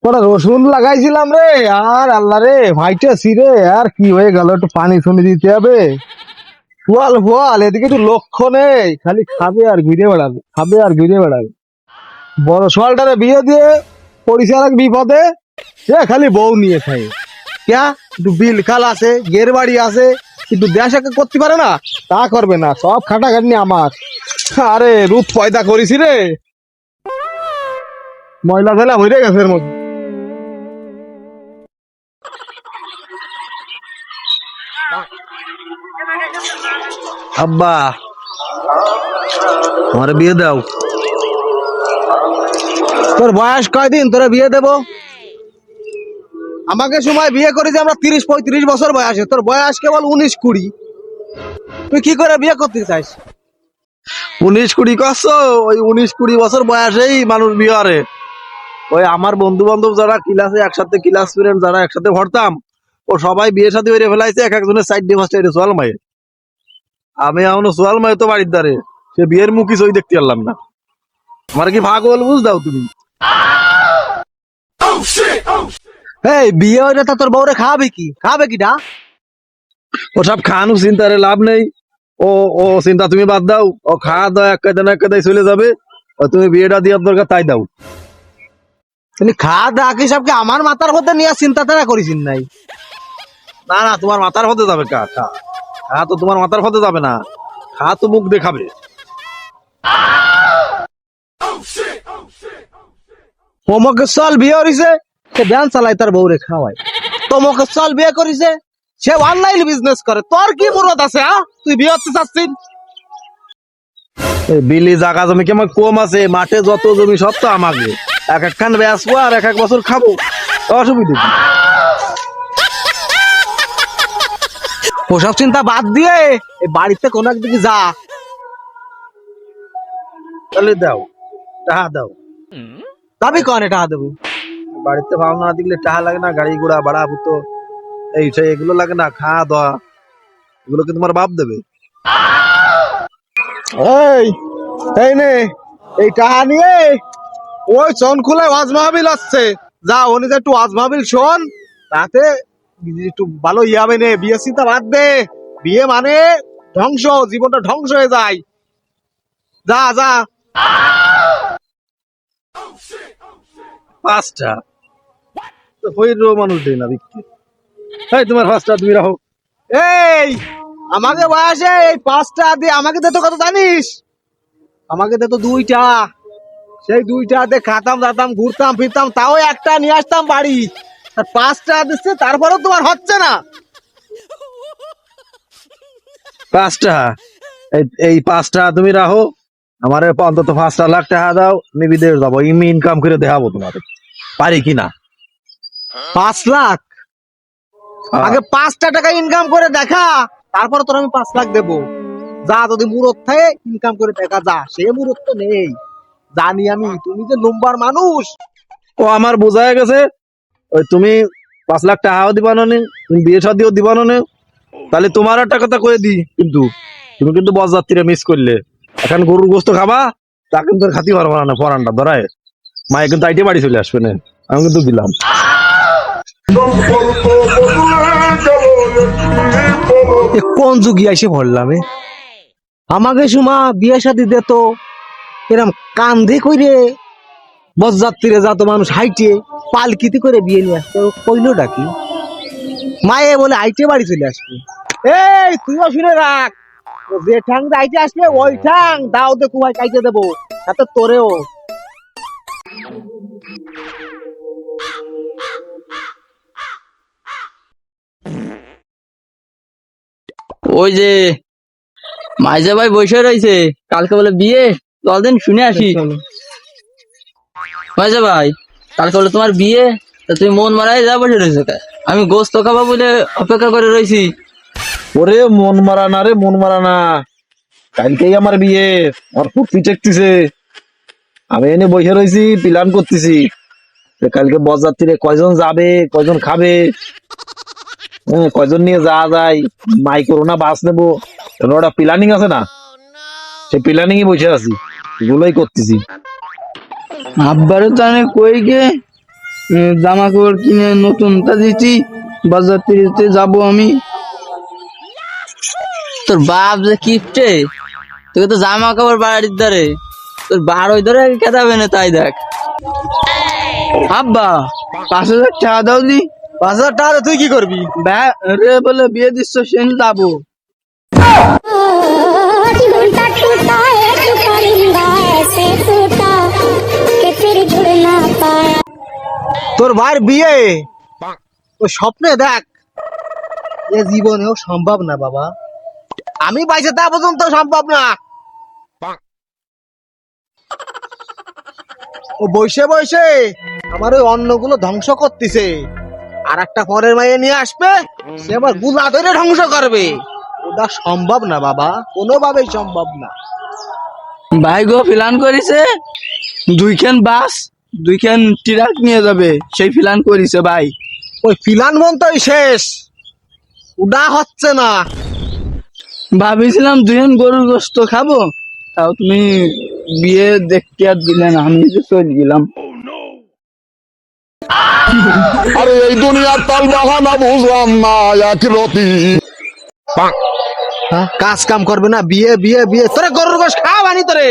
তোরা রসুন লাগাইছিলাম রে, আর আল্লাহ রে ভাইটাছি রে, আর কি হয়ে গেল, একটু পানি শুনে দিতে হবে। ফোয়াল ফোয়াল, এদিকে একটু লক্ষ্য নেই, খালি খাবে আর ঘুরে বেড়াবে, খাবে আর ঘুরে বেড়াবে। বড় সোয়ালটারে বিয়ে দিয়ে পরিষ্কার এক বিপদে, সে খালি বউ নিয়ে খায়। ক্যা একটু বিল খাল আছে, গের বাড়ি আছে, কিন্তু দেশে করতে পারে না, তা করবে না, সব খাটাখাটনি আমার। আরে রূপ পয়দা করেছি রে, ময়লা ফেলা হয়ে গেছে এর মধ্যে। আব্বা, আমার বিয়ে দাও। তোর বয়স কয়দিন তোরা বিয়ে দেব? আমাকে সময় বিয়ে করেছি আমরা 30-35 বছর বয়সে, তোর বয়স কেবল 19-20। তুই কি করে বিয়ে করতে চাইস? 19-20 করছো? ওই 19-20 বছর বয়সেই মানুষ বিয়ে করে। ওই আমার বন্ধু বান্ধব যারা ক্লাসে একসাথে, ক্লাস ফ্রেন্ড যারা একসাথে পড়তাম, ও সবাই বিয়ে সাথে হয়ে ফেলাইছে, এক একজনের সাইড ডিভোর্স হয়েছে সোয়াল মায়ে। আমি এখনো সোয়াল মায়ে তো বাড়ির দ্বারে, সে বিয়ের মুখী সই দেখতে পারলাম না। আমার কি ভাগ হল বুঝ দাও তুমি। এই বিয়ে হইলে তা তোর বউরে খাওয়াবে কি, খাবে কিটা? ওসব খানু চিন্তারে লাভ নেই। ও ও চিন্তা তুমি বাদ দাও, ও খাওয়া দাওয়া এক কায়দা না এক কায়দায় চলে যাবে। ও তুমি বিয়েটা দেওয়ার দরকার তাই দাও। তুমি খাওয়া দাওয়া কি সবকে আমার মাথার মধ্যে নিয়ে চিন্তা তারা করেছেন নাই? না না, তোমার মাথার হতে যাবে কা খা খা তো তোমার মাথার হতে যাবে না, খা তো মুখ দেখাবে। অমুকের চল বিয়ে করেছে, সে ব্যান চালায় তার বউরে খাওয়ায়। তমুকের চল বিয়ে করেছে, সে অনলাইন বিজনেস করে। তোর কি মুরত আছে? তুই বিয়ে হতে চাচ্ছিস? এই বিলি জায়গা জমি কি আমার কম আছে? মাঠে যত জমি সব তো আমাকে, এক একখান বেচবো আর এক এক বছর খাবো, অসুবিধা কি? ওসব চিন্তা বাদ দিয়ে এই বাড়িতে কোন একদিকে যা। তাহলে দাও, টাকা দাও। যাবি কনে টাকা দেবো? বাড়িতে ভালো না দিলে টাকা লাগে না? গাড়ি ঘোড়া ভাড়া ভুতো এই সেই এগুলো লাগে না? খাওয়া দাওয়া এগুলো কি তোমার বাপ দেবে? এই এই নে, এই টাকা নিয়ে ওই চন খুলে ওয়াজ মাহবিল আসছে, যা ওনে যে একটু ওয়াজ মাহবিল শোন, তাতে একটু ভালো হবে। নে বিয়ে চিন্তা বাদ দে, বিয়ে মানে ধ্বংস, জীবনটা ধ্বংস হয়ে যায়। যা যা। 5টা তো হইরো মানুষ দেয় না বিক্রি। এই তোমার 5টা তুমি রাখো। এই আমাকে বয়সে এই 5টা দিয়ে আমাকে দে তো কত জানিস? আমাকে দে তো 2টা। সেই 2টাতে খাতাম দাতাম ঘুরতাম ফিরতাম, তাও একটা নিয়ে আসতাম বাড়ি। আর 5টা দিচ্ছে, তারপরেও তোমার হচ্ছে না। 5টা এই 5টা তুমি রাখো। আমার অন্তত 5 লাখ টাকা দাও, আমি বিদেশ যাবো, আমি ইনকাম করে দেখাবো তোমার পারি কিনা। 5 লাখ? আগে 5টা টাকা ইনকাম করে দেখা, তারপরে তোর আমি 5 লাখ দেবো। যা, যদি মুরত থাকে ইনকাম করে দেখা, যা। সে মুরত তো নেই, জানি আমি। তুমি যে নম্বর মানুষ। ও আমার বোঝা হয়ে গেছে। ওই তুমি 5 লাখ টাকাও দিবা না, তুমি বিয়ে শাদিও দিবা না। তাহলে তোমার একটা কথা কয়ে দি, কিন্তু তুমি কিন্তু বরযাত্রীরা মিস করলে। এখন গরুর গোস্ত খাবা, তা কিন্তু আর খাতি পারবো না, ফরানটা ধরায় মায়ে কিন্তু আইটে বাড়ি চলে আসবে না। আমি কিন্তু দিলাম। এ কোন যুগে এসে পড়লাম? আমাকে সুমা বিয়ে শাদী দে তো এরম কান্ধে কইরে বরযাত্রীরে যত মানুষ হাইটে পালকিতে করে বিয়ে নিয়ে আসতে, কইলো ডাকি মায়ে বলে আইটে বাড়ি চলে আসবে। এই তুইও শুনে রাখ, ও যে ঠাং আইটে আসবে ওই ঠাং দাও দে কুয়ায় কাইতে দেবো, সাথে তোরেও। ওই যে মাইজা ভাই বসে রয়েছে, কালকে বলে বিয়ে, চল দিন শুনে আসি। মাইজা ভাই, কালকে বলে তোমার বিয়ে, তা তুমি মন মারাই যা বসে রয়েছো কে? আমি গোস্ত খাবো বলে অপেক্ষা করে রয়েছি। ওরে মন মারা না রে, মন মারা না, কালকেই আমার বিয়ে, আমার ফুর্তি টেকতেছে। আমি এনে বসে রয়েছি, প্ল্যান করতেছি যে কালকে বরযাত্রীরে কয়জন যাবে, কয়জন খাবে, হ্যাঁ কয়জন নিয়ে যাওয়া যায়, মাই করো না বাস নেবো, ওটা প্ল্যানিং আছে না, সেই প্ল্যানিং এ বসে আছি, এগুলোই করতেছি। আব্বারও তো আমি কই গে জামা কাপড় কিনে নতুন তা দিচ্ছি, বাজার থেকে যাবো আমি। তোর বাপ যে কিপটে, তোকে তো জামা কাপড় বাড়ির ধরে, তোর বার ওই ধরে কেদাবে না, তাই দেখ। আব্বা 5,000 টাকা দাও দি। 5,000 টাকা দিয়ে তুই কি করবি? রে বলে বিয়ে দিচ্ছ, সে যাবো। टूटा टूटा एक परिंदा ऐसे टूटा कि फिर जुड़ ना पाया। তোর ভাইয়ের বিয়ে ও স্বপ্নে দেখ, এ জীবনেও সম্ভব না বাবা, আমি বাইসে তা পর্যন্ত সম্ভব না। ও বসে বসে আমার ওই অন্নগুলো ধ্বংস করতেছে, আর একটা পরের মাইয়ে নিয়ে আসবে, সে আবার গুলা ধরে ধ্বংস করবে। ওটা সম্ভব না বাবা, কোনোভাবেই সম্ভব না। ভাই গো প্ল্যান করেছে, 2খান বাস 2খান ট্রাক নিয়ে যাবে, সেই প্ল্যান করেছে ভাই। ওই ফিলান বন্তই শেষ, ওটা হচ্ছে না। ভাবিছিলাম 2খান গরুর গোস্ত খাবো, তাও তুমি বিয়ে দেখতে আর দিলে না, আমি যে চলে গেলাম। আরে এই দুনিয়ার তাল বাহানা বুঝলাম না একরতি। হ্যাঁ, কাজ কাম করবে না, বিয়ে বিয়ে বিয়ে, তোরে গরুর গোশ খাওয়ানি তোরে।